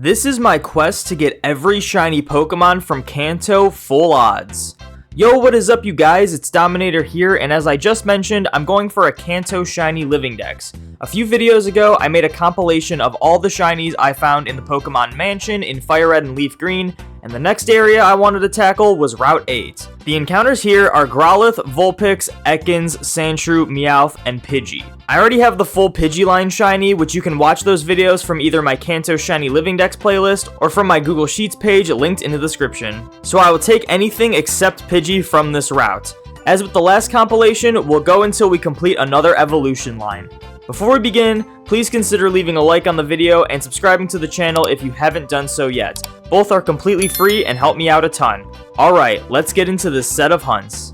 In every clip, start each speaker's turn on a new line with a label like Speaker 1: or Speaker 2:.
Speaker 1: This is my quest to get every shiny Pokemon from Kanto full odds. Yo, what is up you guys, it's Dominator here, and as I just mentioned, I'm going for a Kanto Shiny Living Dex. A few videos ago, I made a compilation of all the shinies I found in the Pokemon Mansion in Fire Red and Leaf Green, and the next area I wanted to tackle was Route 8. The encounters here are Growlithe, Vulpix, Ekans, Sandshrew, Meowth, and Pidgey. I already have the full Pidgey line shiny, which you can watch those videos from either my Kanto Shiny Living Dex playlist or from my Google Sheets page linked in the description. So I will take anything except Pidgey from this route. As with the last compilation, we'll go until we complete another evolution line. Before we begin, please consider leaving a like on the video and subscribing to the channel if you haven't done so yet. Both are completely free and help me out a ton. Alright, let's get into this set of hunts.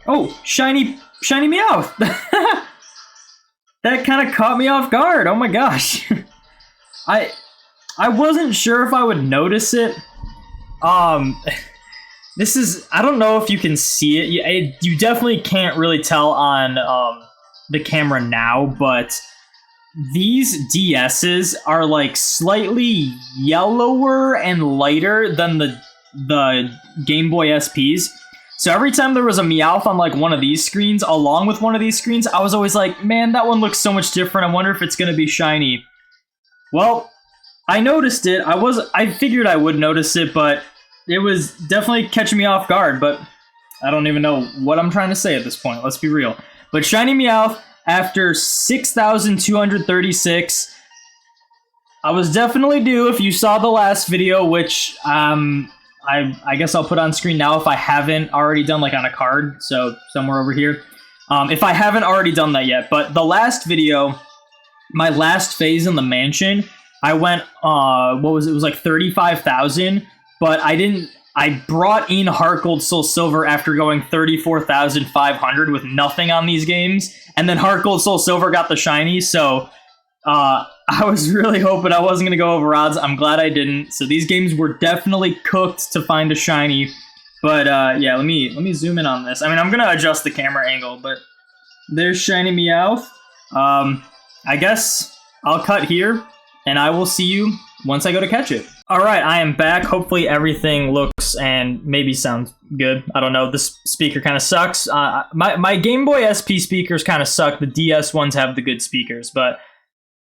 Speaker 2: Oh, shiny Meowth! That kind of caught me off guard. Oh my gosh. I wasn't sure if I would notice it. This is, I don't know if you can see it. You definitely can't really tell on the camera now, but these DSs are like slightly yellower and lighter than the Game Boy SPs. So every time there was a Meowth on like one of these screens, along with one of these screens, I was always like, man, that one looks so much different. I wonder if it's gonna be shiny. Well, I noticed it. I figured I would notice it, but it was definitely catching me off guard. But I don't even know what I'm trying to say at this point. Let's be real. But shiny Meowth after 6,236. I was definitely due. If you saw the last video, which I guess I'll put on screen now if I haven't already done, like on a card, so somewhere over here. If I haven't already done that yet, but the last video, my last phase in the mansion, I went, what was it? It was like 35,000, but I brought in Heart Gold Soul Silver after going 34,500 with nothing on these games, and then Heart Gold Soul Silver got the shiny, so I was really hoping I wasn't going to go over odds. I'm glad I didn't. So these games were definitely cooked to find a shiny. But yeah, let me zoom in on this. I mean, I'm going to adjust the camera angle, but there's shiny Meowth. I guess I'll cut here, and I will see you once I go to catch it. All right, I am back. Hopefully everything looks and maybe sounds good. I don't know. This speaker kind of sucks. My Game Boy SP speakers kind of suck. The DS ones have the good speakers, but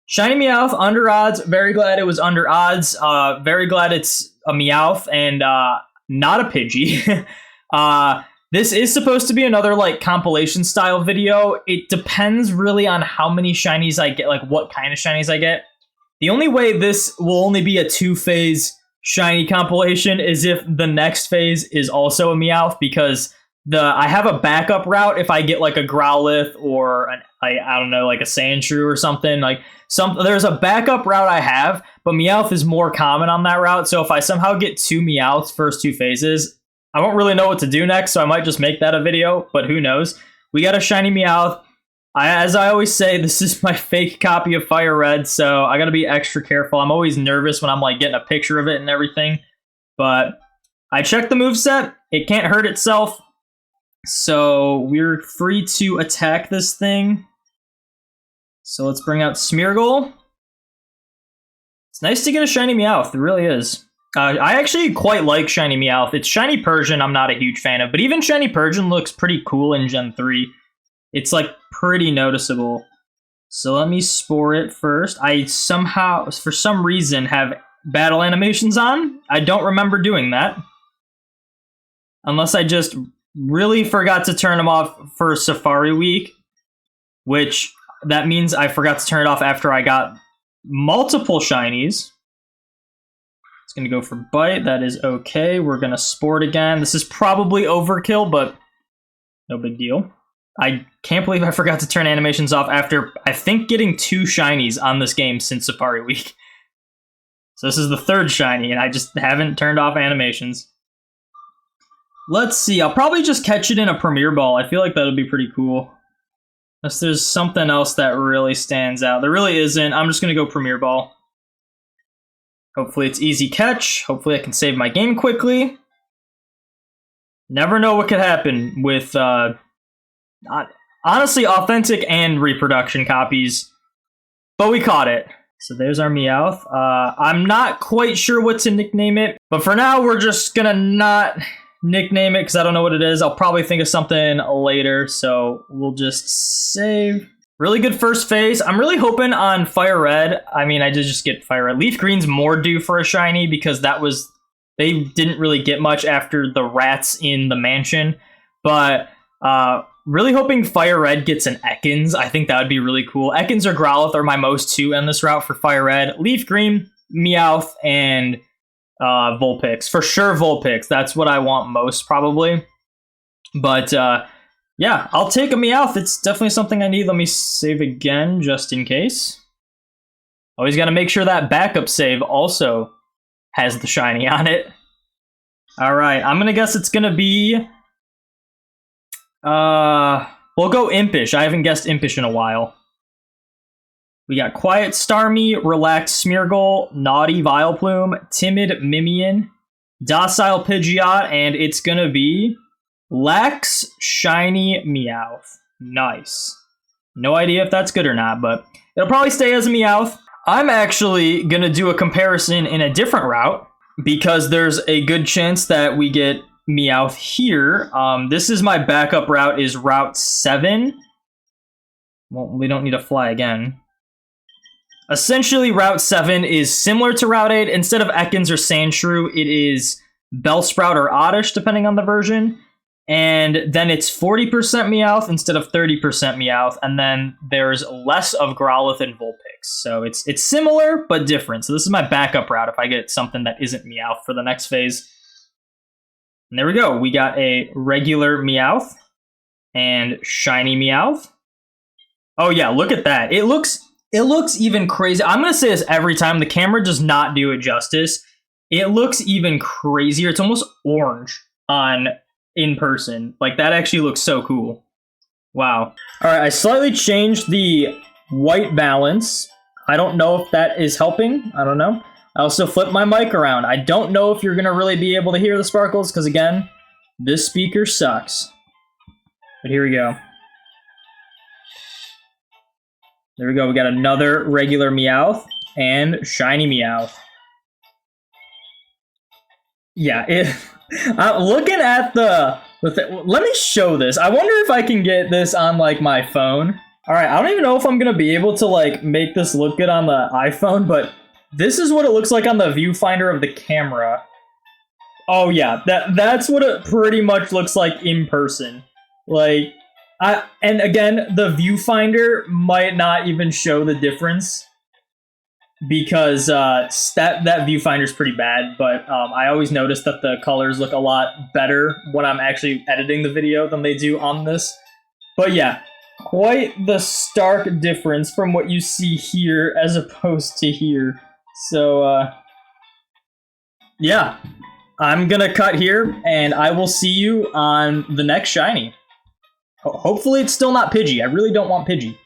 Speaker 2: shiny Meowth, under odds. Very glad it was under odds. Very glad it's a Meowth and not a Pidgey. This is supposed to be another like compilation style video. It depends really on how many shinies I get, like what kind of shinies I get. The only way this will only be a 2-phase shiny compilation is if the next phase is also a Meowth, because I have a backup route if I get like a Growlithe or I don't know, like a Sandshrew or something. Like there's a backup route I have, but Meowth is more common on that route. So if I somehow get 2 Meowths first 2 phases, I won't really know what to do next, so I might just make that a video, but who knows. We got a shiny Meowth. As I always say, this is my fake copy of Fire Red, so I gotta be extra careful. I'm always nervous when I'm like getting a picture of it and everything, but I checked the moveset. It can't hurt itself. So we're free to attack this thing. So let's bring out Smeargle. It's nice to get a shiny Meowth. It really is. I actually quite like shiny Meowth. It's shiny Persian I'm not a huge fan of, but even shiny Persian looks pretty cool in Gen 3. It's like pretty noticeable. So let me spore it first. I somehow, for some reason, have battle animations on. I don't remember doing that. Unless I just really forgot to turn them off for Safari Week, which that means I forgot to turn it off after I got multiple shinies. It's going to go for Bite. That is okay. We're going to sport again. This is probably overkill, but no big deal. I can't believe I forgot to turn animations off after, I think, getting 2 shinies on this game since Safari Week. So this is the 3rd shiny, and I just haven't turned off animations. Let's see, I'll probably just catch it in a Premier Ball. I feel like that'll be pretty cool. Unless there's something else that really stands out. There really isn't. I'm just going to go Premier Ball. Hopefully it's easy catch. Hopefully I can save my game quickly. Never know what could happen with, honestly, authentic and reproduction copies. But we caught it. So there's our Meowth. I'm not quite sure what to nickname it. But for now, we're just going to not nickname it because I don't know what it is. I'll probably think of something later. So we'll just save. Really good first phase. I'm really hoping on Fire Red. I mean, I did just get Fire Red. Leaf Green's more due for a shiny because they didn't really get much after the rats in the mansion. But really hoping Fire Red gets an Ekans. I think that would be really cool. Ekans or Growlithe are my most two in this route for Fire Red. Leaf Green, Meowth, and Vulpix. For sure Vulpix. That's what I want most probably. But yeah, I'll take a Meowth. It's definitely something I need. Let me save again just in case. Always got to make sure that backup save also has the shiny on it. All right, I'm going to guess it's going to be... we'll go Impish. I haven't guessed Impish in a while. We got Quiet Starmie, Relaxed Smeargle, Naughty Vileplume, Timid Mimian, Docile Pidgeot, and it's going to be Lex Shiny Meowth. Nice. No idea if that's good or not, but it'll probably stay as a Meowth. I'm actually going to do a comparison in a different route because there's a good chance that we get Meowth here. This is my backup route, is Route 7. Well, we don't need to fly again. Essentially, Route 7 is similar to Route 8. Instead of Ekans or Sandshrew, it is Bellsprout or Oddish, depending on the version. And then it's 40% Meowth instead of 30% Meowth. And then there's less of Growlithe and Vulpix. So it's similar, but different. So this is my backup route if I get something that isn't Meowth for the next phase. And there we go. We got a regular Meowth and shiny Meowth. Oh yeah, look at that. It looks even crazy. I'm going to say this every time. The camera does not do it justice. It looks even crazier. It's almost orange on in person. Like, that actually looks so cool. Wow. All right, I slightly changed the white balance. I don't know if that is helping. I don't know. I also flipped my mic around. I don't know if you're going to really be able to hear the sparkles because, again, this speaker sucks. But here we go. There we go. We got another regular Meowth and shiny Meowth. Yeah, looking at let me show this. I wonder if I can get this on like my phone. All right, I don't even know if I'm gonna be able to like make this look good on the iPhone, but this is what it looks like on the viewfinder of the camera. Oh yeah, that's what it pretty much looks like in person. Like, and again, the viewfinder might not even show the difference because that viewfinder is pretty bad, but I always notice that the colors look a lot better when I'm actually editing the video than they do on this. But yeah, quite the stark difference from what you see here as opposed to here. So yeah, I'm gonna cut here and I will see you on the next shiny. Hopefully it's still not Pidgey. I really don't want Pidgey.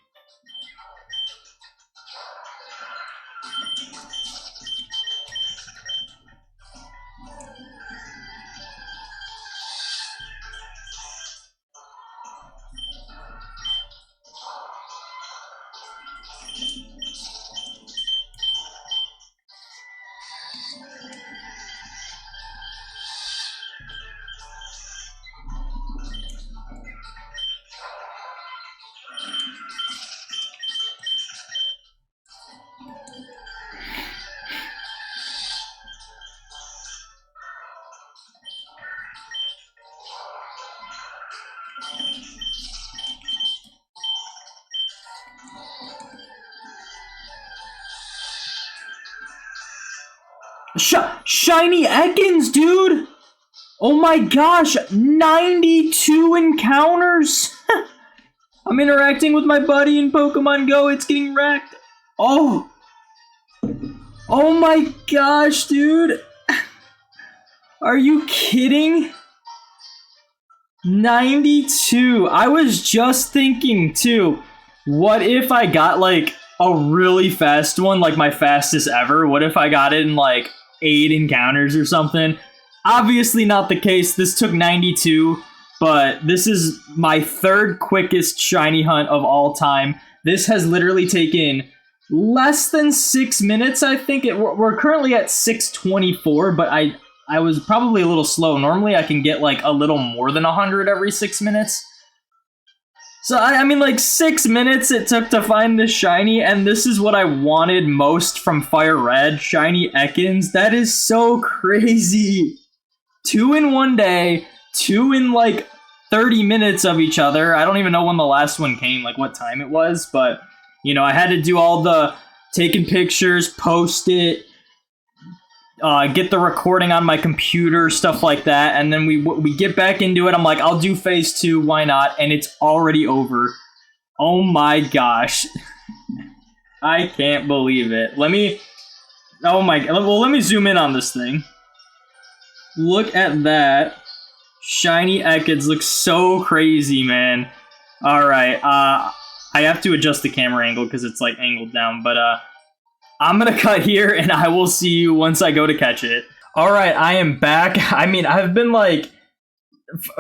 Speaker 2: Shiny Ekans, dude! Oh my gosh, 92 encounters! I'm interacting with my buddy in Pokemon Go. It's getting wrecked. Oh. Oh my gosh, dude. Are you kidding? 92. I was just thinking too, what if I got like a really fast one, like my fastest ever? What if I got it in like 8 encounters or something? Obviously not the case. This took 92, but this is my 3rd quickest shiny hunt of all time. This has literally taken less than 6 minutes, I think. We're currently at 6:24, but I was probably a little slow. Normally I can get like a little more than 100 every 6 minutes. So I mean, like 6 minutes it took to find this shiny, and this is what I wanted most from Fire Red, shiny Ekans. That is so crazy. 2 in 1 day, 2 in like 30 minutes of each other. I don't even know when the last one came, like what time it was, but you know, I had to do all the taking pictures, post it, get the recording on my computer, stuff like that, and then we get back into it. I'm like, I'll do phase 2, why not? And it's already over. Oh my gosh. I can't believe it. Let me zoom in on this thing. Look at that. Shiny Ekans looks so crazy, man. Alright, I have to adjust the camera angle because it's like angled down, but I'm gonna cut here and I will see you once I go to catch it. Alright, I am back. I mean, I've been like,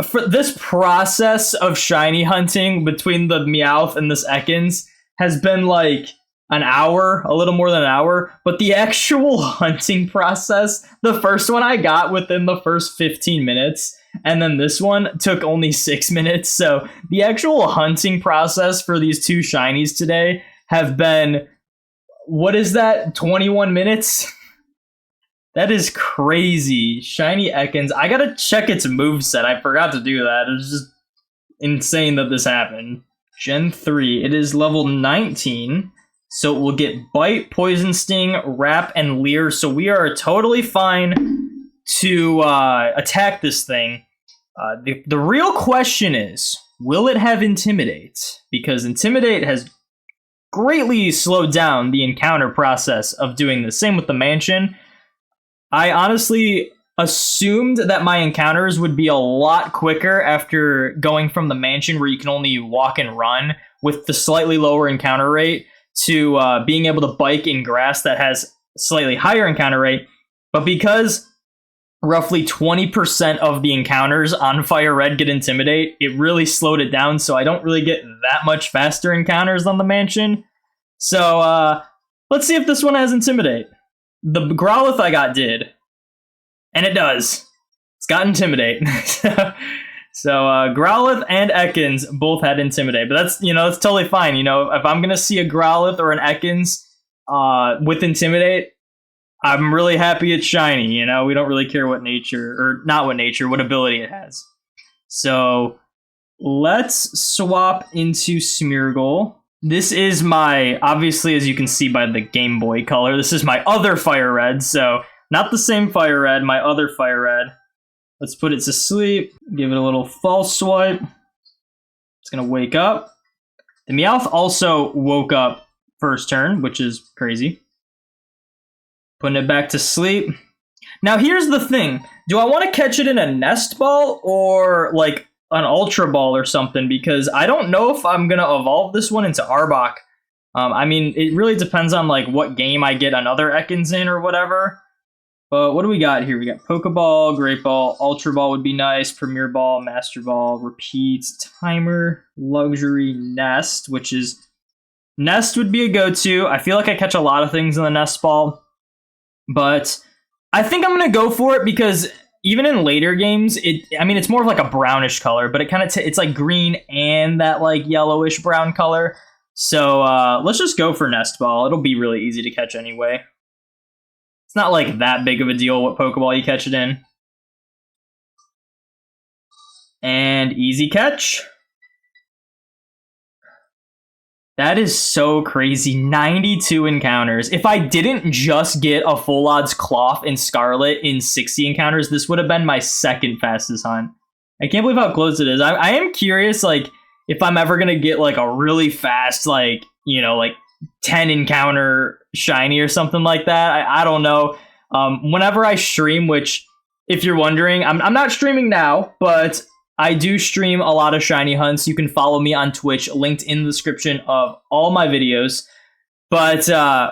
Speaker 2: for this process of shiny hunting between the Meowth and this Ekans has been like an hour, a little more than an hour, but the actual hunting process, the first one I got within the first 15 minutes, and then this one took only 6 minutes. So the actual hunting process for these 2 shinies today have been, what is that, 21 minutes? That is crazy. Shiny Ekans. I gotta check its moveset. I forgot to do that. It was just insane that this happened. Gen 3. It is level 19. So it will get Bite, Poison Sting, Wrap, and Leer. So we are totally fine to attack this thing. The real question is, will it have Intimidate? Because Intimidate has greatly slowed down the encounter process of doing this. Same with the mansion. I honestly assumed that my encounters would be a lot quicker after going from the mansion where you can only walk and run with the slightly lower encounter rate to being able to bike in grass that has slightly higher encounter rate. But because roughly 20% of the encounters on Fire Red get Intimidate, it really slowed it down, so I don't really get that much faster encounters on the mansion. So let's see if this one has Intimidate. The Growlithe I got did, and it does. It's got Intimidate. So Growlithe and Ekans both had Intimidate, but that's totally fine. You know, if I'm gonna see a Growlithe or an Ekans with Intimidate, I'm really happy it's shiny. You know, we don't really care what nature, or not what nature, what ability it has. So let's swap into Smeargle. This is my, obviously, as you can see by the Game Boy color, this is my other Fire Red. So not the same Fire Red, my other Fire Red. Let's put it to sleep. Give it a little false swipe. It's gonna wake up. The Meowth also woke up first turn, which is crazy. Putting it back to sleep. Now here's the thing. Do I want to catch it in a Nest Ball or like an Ultra Ball or something? Because I don't know if I'm going to evolve this one into Arbok. I mean, it really depends on like what game I get another Ekans in or whatever. But what do we got here? We got Pokeball, Great Ball, Ultra Ball would be nice, Premier Ball, Master Ball, Repeats, Timer, Luxury, Nest, which is... Nest would be a go-to. I feel like I catch a lot of things in the Nest Ball. But I think I'm going to go for it because even in later games, it's more of like a brownish color, but it kind of it's like green and that like yellowish brown color. So let's just go for Nest Ball. It'll be really easy to catch anyway. It's not like that big of a deal what Pokeball you catch it in. And easy catch. That is so crazy. 92 encounters. If I didn't just get a full odds Cloth in Scarlet in 60 encounters, this would have been my second fastest hunt. I can't believe how close it is. I am curious, like, if I'm ever gonna get like a really fast, like, you know, like 10 encounter shiny or something like that. I don't know. Whenever I stream, which if you're wondering, I'm not streaming now, but I do stream a lot of shiny hunts. You can follow me on Twitch, linked in the description of all my videos. But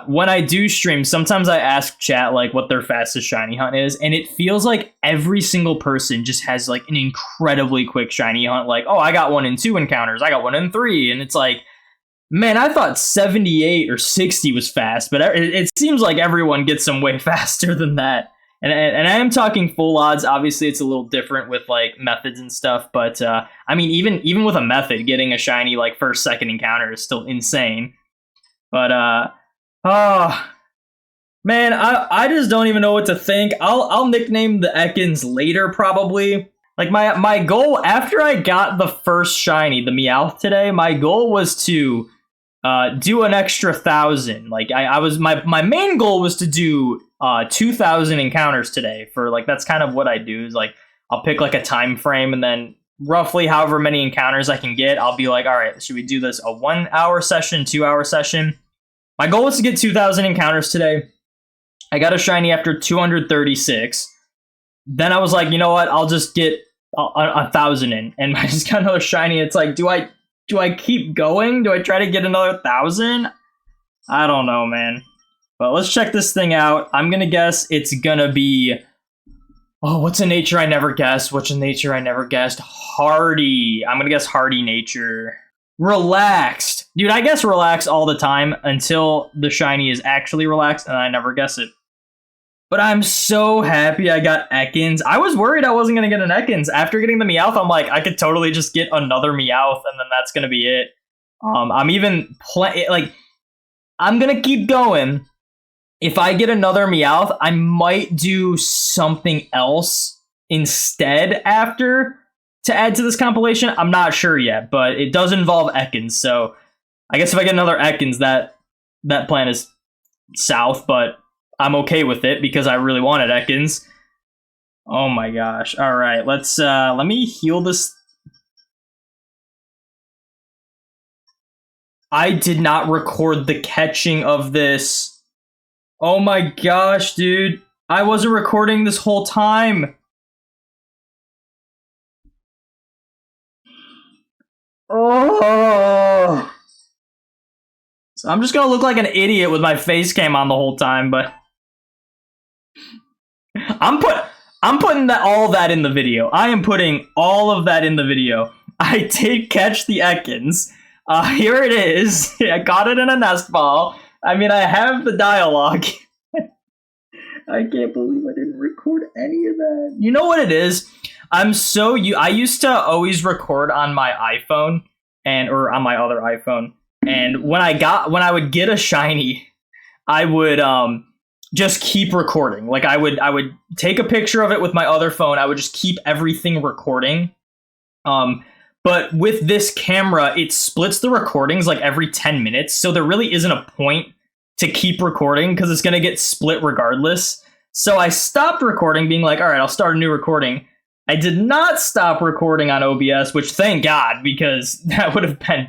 Speaker 2: when I do stream, sometimes I ask chat like what their fastest shiny hunt is, and it feels like every single person just has like an incredibly quick shiny hunt. Like, oh, I got one in 2 encounters, I got one in 3, and it's like, man, I thought 78 or 60 was fast, but it seems like everyone gets them way faster than that. And I am talking full odds. Obviously, it's a little different with like methods and stuff, but I mean, even with a method, getting a shiny like first, second encounter is still insane. But oh man, I just don't even know what to think. I'll nickname the Ekans later probably. Like my goal after I got the first shiny, the Meowth today, my goal was to do an extra 1,000. Like I was my main goal was to do 2,000 encounters today. For like, that's kind of what I do, is like I'll pick like a time frame, and then roughly however many encounters I can get, I'll be like, all right, should we do this a 1 hour session, 2 hour session? My goal was to get 2,000 encounters today. I got a shiny after 236. Then I was like, you know what? I'll just get 1,000 in, and I just got another shiny. It's like, do I keep going? Do I try to get another 1,000? I don't know, man. But let's check this thing out. I'm gonna guess it's gonna be, oh, what's a nature I never guessed? What's a nature I never guessed? Hardy. I'm gonna guess hardy nature. Relaxed. Dude, I guess relaxed all the time until the shiny is actually relaxed, and I never guess it. But I'm so happy I got Ekans. I was worried I wasn't gonna get an Ekans. After getting the Meowth, I'm like, I could totally just get another Meowth, and then that's gonna be it. I'm even I'm gonna keep going. If I get another Meowth, I might do something else instead after to add to this compilation. I'm not sure yet, but it does involve Ekans, so I guess if I get another Ekans, that plan is south, but I'm okay with it because I really wanted Ekans. Oh my gosh. All right, let me heal this. I did not record the catching of this. Oh my gosh, dude. I wasn't recording this whole time. Oh. So I'm just gonna look like an idiot with my face cam on the whole time, but I'm putting all that in the video. I am putting all of that in the video. I did catch the Ekans. Here it is. I got it in a nest ball. I mean, I have the dialogue. I can't believe I didn't record any of that. You know what it is? I used to always record on my iPhone or on my other iPhone. And when I would get a shiny, I would just keep recording. Like I would take a picture of it with my other phone. I would just keep everything recording. But with this camera, it splits the recordings like every 10 minutes. So there really isn't a point to keep recording because it's going to get split regardless. So I stopped recording, being like, all right, I'll start a new recording. I did not stop recording on OBS, which thank God, because that would have been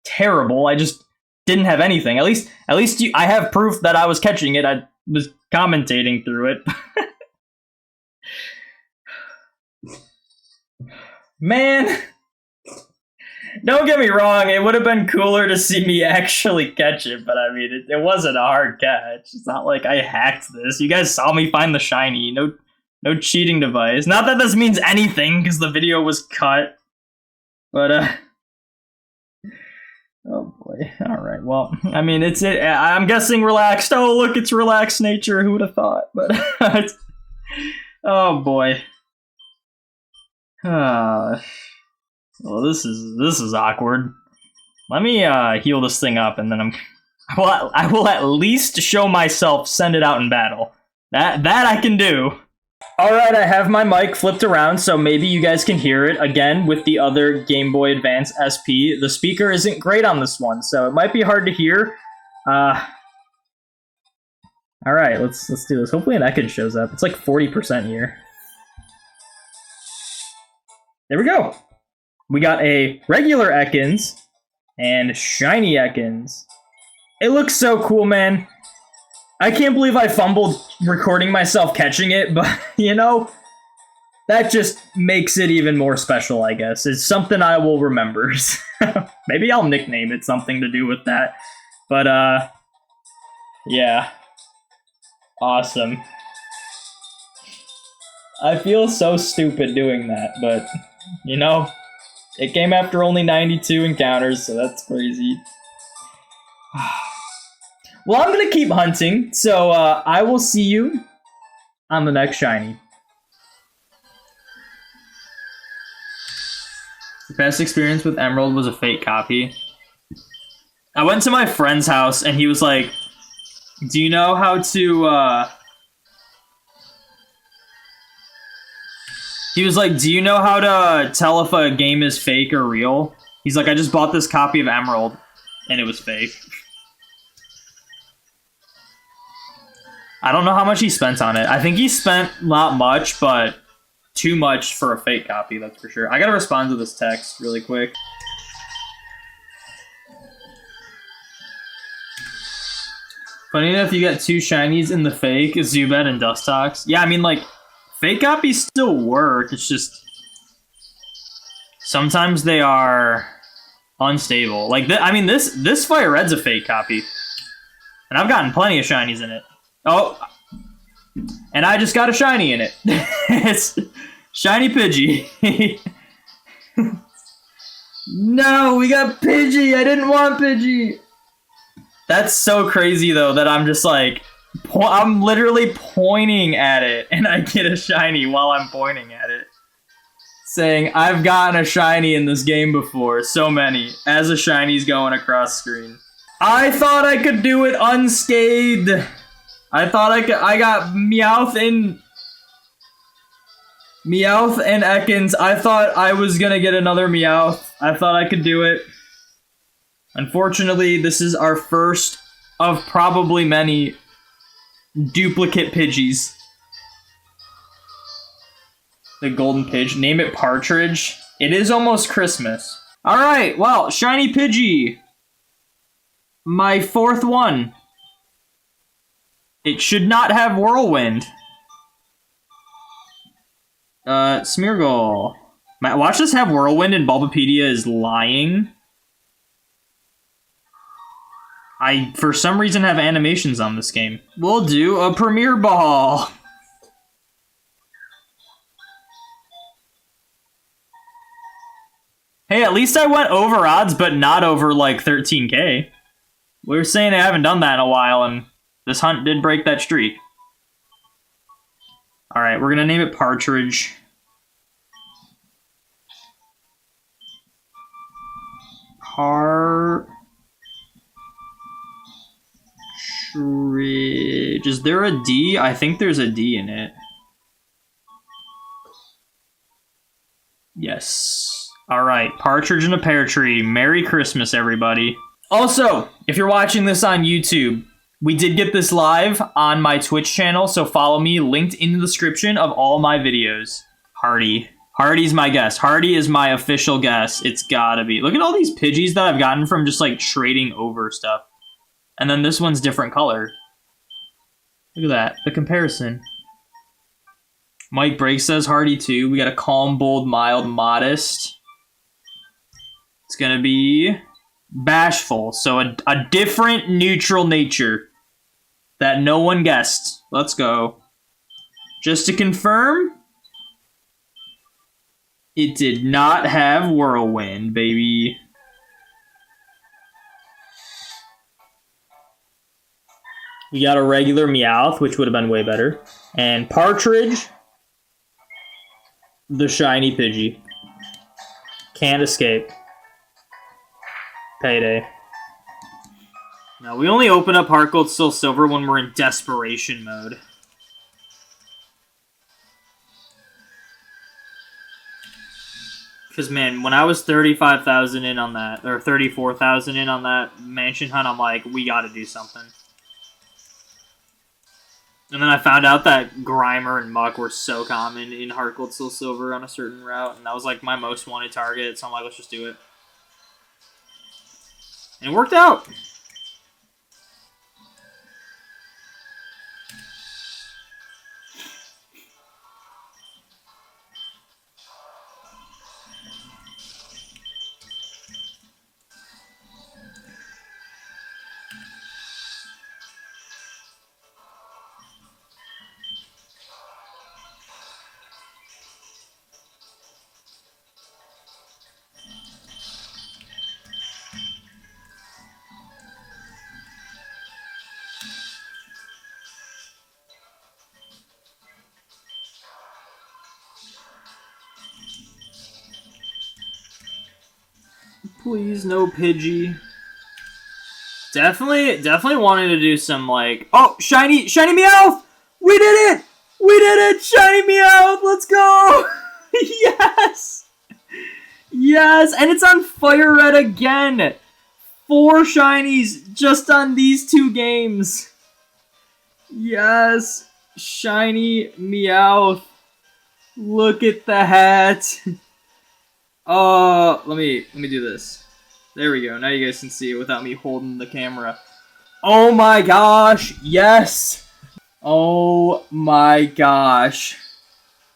Speaker 2: terrible. I just didn't have anything. At least I have proof that I was catching it. I was commentating through it. Man, don't get me wrong, it would have been cooler to see me actually catch it, but I mean, it wasn't a hard catch. It's not like I hacked this. You guys saw me find the shiny. No cheating device. Not that this means anything, because the video was cut. But, oh boy. Alright, well, I mean, I'm guessing relaxed. Oh, look, it's relaxed nature. Who would have thought? But, oh boy. Well, this is awkward. Let me heal this thing up, and then I will at least show myself send it out in battle. That I can do. All right, I have my mic flipped around, so maybe you guys can hear it again with the other Game Boy Advance SP. The speaker isn't great on this one, so it might be hard to hear. All right, let's do this. Hopefully an Ekans shows up. It's like 40% here. There we go. We got a regular Ekans and shiny Ekans. It looks so cool, man. I can't believe I fumbled recording myself catching it, but, you know, that just makes it even more special, I guess. It's something I will remember. Maybe I'll nickname it something to do with that. But, yeah. Awesome. I feel so stupid doing that, but, you know, it came after only 92 encounters, so that's crazy. Well, I'm gonna keep hunting, so I will see you on the next shiny. The best experience with Emerald was a fake copy. I went to my friend's house and he was like, do you know how to, he was like, do you know how to tell if a game is fake or real? He's like, I just bought this copy of Emerald and it was fake. I don't know how much he spent on it. I think he spent not much, but too much for a fake copy, that's for sure. I gotta respond to this text really quick. Funny enough, you got 2 shinies in the fake, Zubat and Dustox. Yeah, I mean, like, fake copies still work, it's just sometimes they are unstable. Like, I mean, this Fire Red's a fake copy. And I've gotten plenty of shinies in it. Oh, and I just got a shiny in it. It's shiny Pidgey. No, we got Pidgey. I didn't want Pidgey. That's so crazy, though, that I'm just like, I'm literally pointing at it, and I get a shiny while I'm pointing at it. Saying, I've gotten a shiny in this game before. So many. As a shiny's going across screen. I thought I could do it unscathed. I thought I got Meowth and Ekans. I thought I was gonna get another Meowth. I thought I could do it. Unfortunately, this is our first of probably many duplicate Pidgeys. The golden Pidge. Name it Partridge. It is almost Christmas. Alright, well, shiny Pidgey. My 4th one. It should not have Whirlwind. Smeargle. Watch this have Whirlwind and Bulbapedia is lying. I, for some reason, have animations on this game. We'll do a Premier Ball. Hey, at least I went over odds, but not over, like, 13k. We were saying I haven't done that in a while, and this hunt did break that streak. Alright, we're gonna name it Partridge. Partridge. Is there a D? I think there's a D in it. Yes. Alright, Partridge in a Pear Tree. Merry Christmas, everybody. Also, if you're watching this on YouTube, we did get this live on my Twitch channel, so follow me, linked in the description of all my videos. Hardy. Hardy's my guess. Hardy is my official guess. It's gotta be. Look at all these Pidgeys that I've gotten from just, like, trading over stuff. And then this one's different color. Look at that. The comparison. Mike Brake says Hardy too. We got a calm, bold, mild, modest. It's gonna be bashful. So a different neutral nature that no one guessed. Let's go. Just to confirm, it did not have Whirlwind, baby. We got a regular Meowth, which would have been way better. And Partridge, the shiny Pidgey. Can't escape. Payday. Now, we only open up Heart Gold Soul Silver when we're in desperation mode. Because, man, when I was 35,000 in on that, or 34,000 in on that mansion hunt, I'm like, we gotta do something.
Speaker 1: And then I found out that Grimer and Muck were so common in Heart Gold Soul Silver on a certain route, and that was like my most wanted target, so I'm like, let's just do it. And it worked out! Please, no Pidgey. Definitely wanted to do some, like... Oh, shiny Meowth! We did it! We did it! Shiny Meowth! Let's go! Yes! Yes! And it's on Fire Red again! 4 shinies just on these 2 games. Yes! Shiny Meowth. Look at the hat. Oh, let me do this. There we go. Now you guys can see it without me holding the camera. Oh my gosh. Yes. Oh my gosh.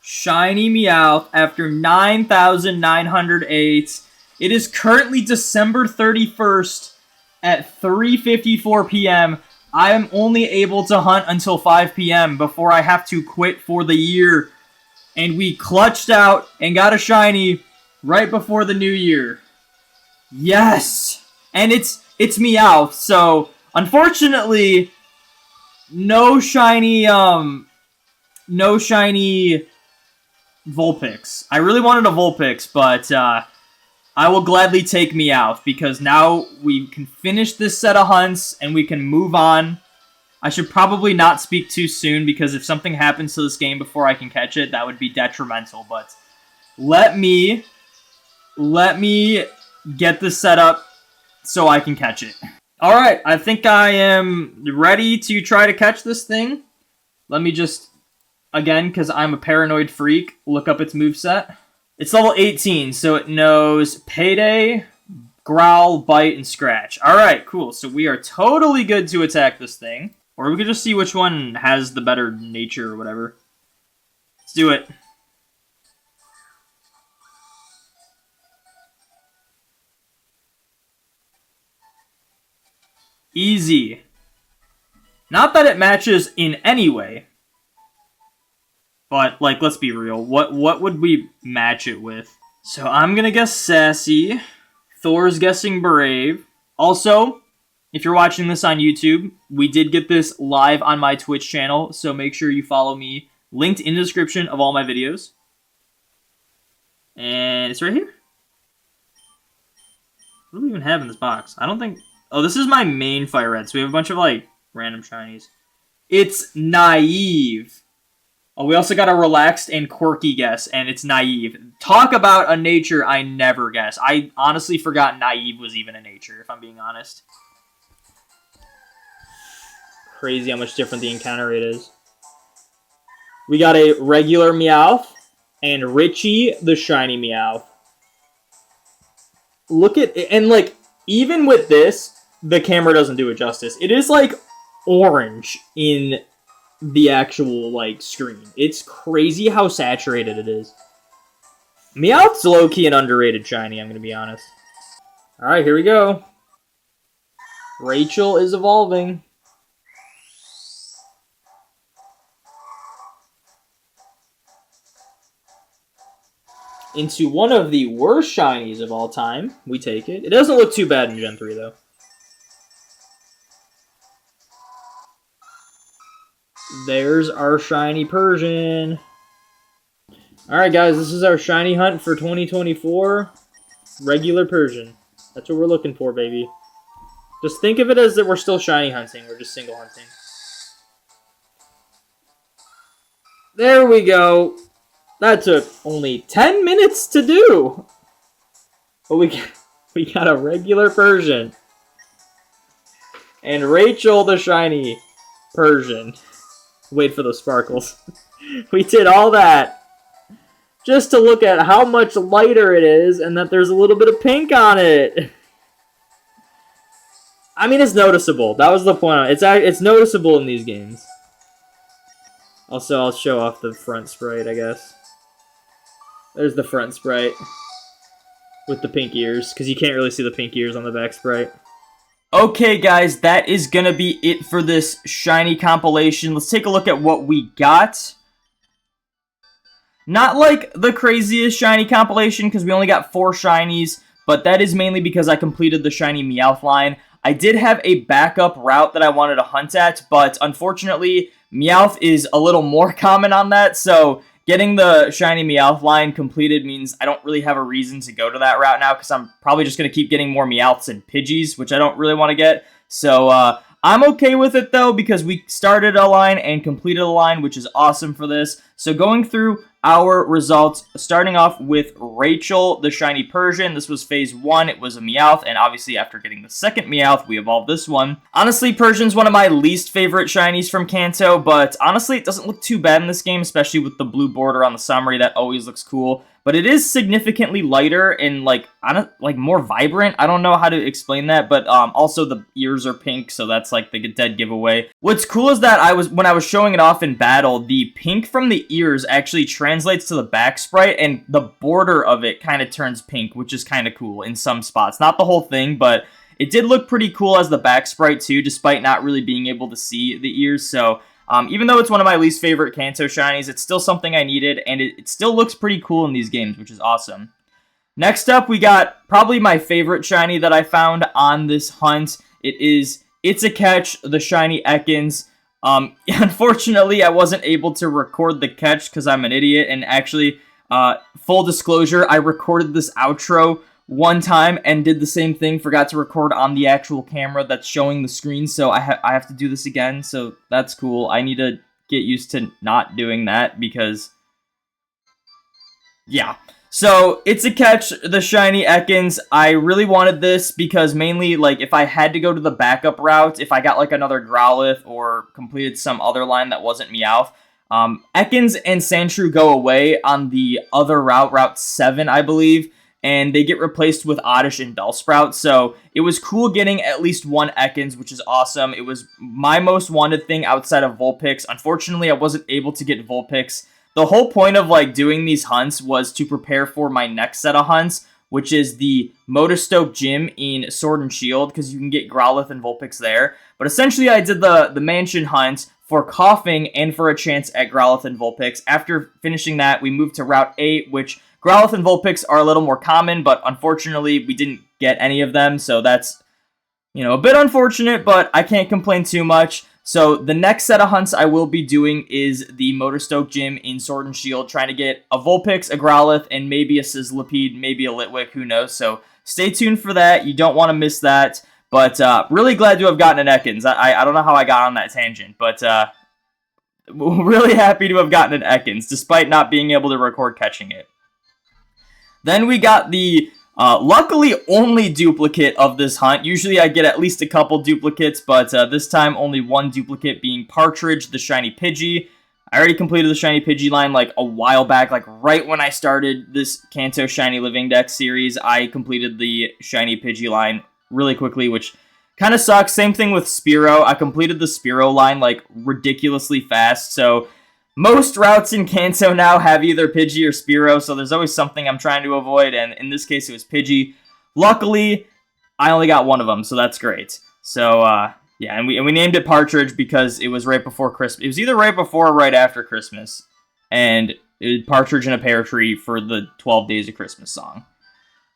Speaker 1: Shiny Meowth after 9,908. It is currently December 31st at 3:54 p.m. I am only able to hunt until 5 p.m. before I have to quit for the year. And we clutched out and got a shiny right before the new year. Yes! And it's Meowth, so unfortunately no shiny Vulpix. I really wanted a Vulpix, but I will gladly take Meowth because now we can finish this set of hunts and we can move on. I should probably not speak too soon because if something happens to this game before I can catch it, that would be detrimental, but let me get this set up so I can catch it. Alright, I think I am ready to try to catch this thing. Let me just, again, because I'm a paranoid freak, look up its moveset. It's level 18, so it knows Payday, Growl, Bite, and Scratch. Alright, cool. So we are totally good to attack this thing. Or we could just see which one has the better nature or whatever. Let's do it. Easy. Not that it matches in any way. But, like, let's be real. What would we match it with? So I'm gonna guess Sassy. Thor's guessing Brave. Also, if you're watching this on YouTube, we did get this live on my Twitch channel, so make sure you follow me. Linked in the description of all my videos. And it's right here. What do we even have in this box? I don't think... Oh, this is my main Fire Red, so we have a bunch of, like, random shinies. It's Naive. Oh, we also got a relaxed and quirky guess, and it's Naive. Talk about a nature I never guess. I honestly forgot Naive was even a nature, if I'm being honest. Crazy how much different the encounter rate is. We got a regular Meowth, and Richie the shiny Meowth. Look at it, and, like, even with this, the camera doesn't do it justice. It is, like, orange in the actual, like, screen. It's crazy how saturated it is. Meowth's low-key an underrated shiny, I'm gonna be honest. Alright, here we go. Rachel is evolving. Into one of the worst shinies of all time. We take it. It doesn't look too bad in Gen 3, though. There's our shiny Persian. Alright, guys, this is our shiny hunt for 2024. Regular Persian. That's what we're looking for, baby. Just think of it as that we're still shiny hunting. We're just single hunting. There we go. That took only 10 minutes to do. But we got a regular Persian. And Rachel the shiny Persian. Wait for the sparkles. We did all that just to look at how much lighter it is and that there's a little bit of pink on it. I mean, it's noticeable. That was the point. It's noticeable in these games. Also, I'll show off the front sprite, I guess. There's the front sprite with the pink ears, because you can't really see the pink ears on the back sprite. Okay, guys, that is going to be it for this shiny compilation. Let's take a look at what we got. Not like the craziest shiny compilation, because we only got 4 shinies, but that is mainly because I completed the shiny Meowth line. I did have a backup route that I wanted to hunt at, but unfortunately, Meowth is a little more common on that, so getting the shiny Meowth line completed means I don't really have a reason to go to that route now, because I'm probably just going to keep getting more Meowths and Pidgeys, which I don't really want to get. So, I'm okay with it, though, because we started a line and completed a line, which is awesome for this. So, going through our results, starting off with Rachel, the shiny Persian. This was phase 1. It was a Meowth, and obviously after getting the second Meowth, we evolved this one. Honestly, Persian's one of my least favorite shinies from Kanto, but honestly, it doesn't look too bad in this game, especially with the blue border on the summary. That always looks cool. But it is significantly lighter and like more vibrant. I don't know how to explain that, but also the ears are pink, so that's like the dead giveaway. What's cool is that when I was showing it off in battle, the pink from the ears actually translates to the back sprite, and the border of it kind of turns pink, which is kind of cool in some spots. Not the whole thing, but it did look pretty cool as the back sprite too, despite not really being able to see the ears. So even though it's one of my least favorite Kanto shinies, it's still something I needed, and it still looks pretty cool in these games, which is awesome. Next up, we got probably my favorite shiny that I found on this hunt. It's a catch, the shiny Ekans. Unfortunately, I wasn't able to record the catch because I'm an idiot, and actually, full disclosure, I recorded this outro one time and did the same thing, forgot to record on the actual camera that's showing the screen, so I have to do this again, so that's cool. I need to get used to not doing that because, yeah. So, it's a catch, the shiny Ekans. I really wanted this because mainly, like, if I had to go to the backup route, if I got, like, another Growlithe or completed some other line that wasn't Meowth, Ekans and Sandshrew go away on the other route, Route 7, I believe, and they get replaced with Oddish and Bellsprout, so it was cool getting at least one Ekans, which is awesome. It was my most wanted thing outside of Vulpix. Unfortunately, I wasn't able to get Vulpix. The whole point of, like, doing these hunts was to prepare for my next set of hunts, which is the Motostoke Gym in Sword and Shield, because you can get Growlithe and Vulpix there. But essentially, I did the mansion hunt for Coughing and for a chance at Growlithe and Vulpix. After finishing that, we moved to Route 8, which Growlithe and Vulpix are a little more common, but unfortunately, we didn't get any of them, so that's, a bit unfortunate, but I can't complain too much. So the next set of hunts I will be doing is the Motostoke Gym in Sword and Shield, trying to get a Vulpix, a Growlithe, and maybe a Sizzlipede, maybe a Litwick, who knows. So stay tuned for that. You don't want to miss that. But really glad to have gotten an Ekans. I don't know how I got on that tangent, but really happy to have gotten an Ekans, despite not being able to record catching it. Then we got the luckily only duplicate of this hunt. Usually I get at least a couple duplicates, but this time only one duplicate, being Partridge, the shiny Pidgey. I already completed the shiny Pidgey line like a while back, like right when I started this Kanto Shiny Living Dex series. I completed the shiny Pidgey line really quickly, which kind of sucks. Same thing with Spearow. I completed the Spearow line like ridiculously fast, so most routes in Kanto now have either Pidgey or Spearow, so there's always something I'm trying to avoid, and in this case it was Pidgey. Luckily, I only got one of them, so that's great. So, yeah, and we named it Partridge because it was right before Christmas. It was either right before or right after Christmas, and it was Partridge in a Pear Tree for the 12 Days of Christmas song.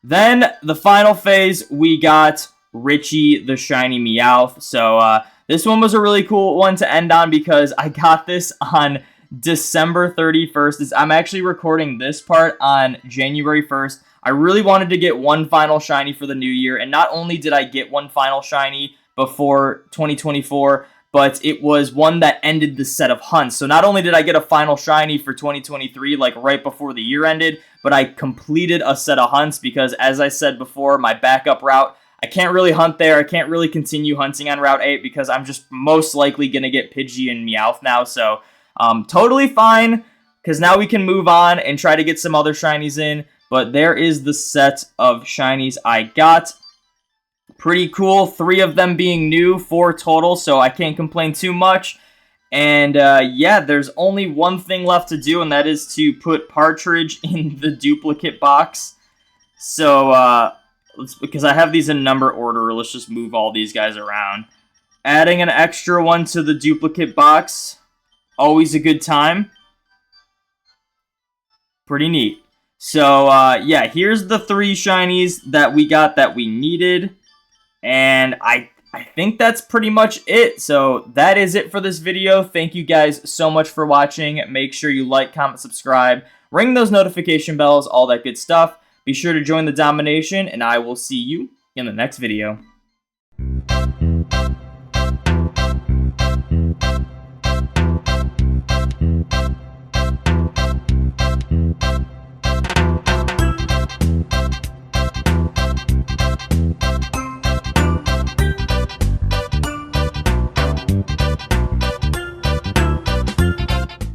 Speaker 1: Then, the final phase, we got Richie, the shiny Meowth. So, this one was a really cool one to end on because I got this on December 31st. I'm actually recording this part on January 1st. I really wanted to get one final shiny for the new year, and not only did I get one final shiny before 2024, but it was one that ended the set of hunts. So not only did I get a final shiny for 2023, like right before the year ended, but I completed a set of hunts because, as I said before, my backup route, I can't really hunt there. I can't really continue hunting on Route 8 because I'm just most likely going to get Pidgey and Meowth now. So totally fine because now we can move on and try to get some other shinies in. But there is the set of shinies I got. Pretty cool. 3 of them being new, 4 total, so I can't complain too much. And yeah, there's only one thing left to do, and that is to put Partridge in the duplicate box. So, because I have these in number order, let's just move all these guys around. Adding an extra one to the duplicate box, always a good time. Pretty neat. So, yeah, here's the 3 shinies that we got that we needed. And I think that's pretty much it. So that is it for this video. Thank you guys so much for watching. Make sure you like, comment, subscribe, ring those notification bells, all that good stuff. Be sure to join the domination, and I will see you in the next video.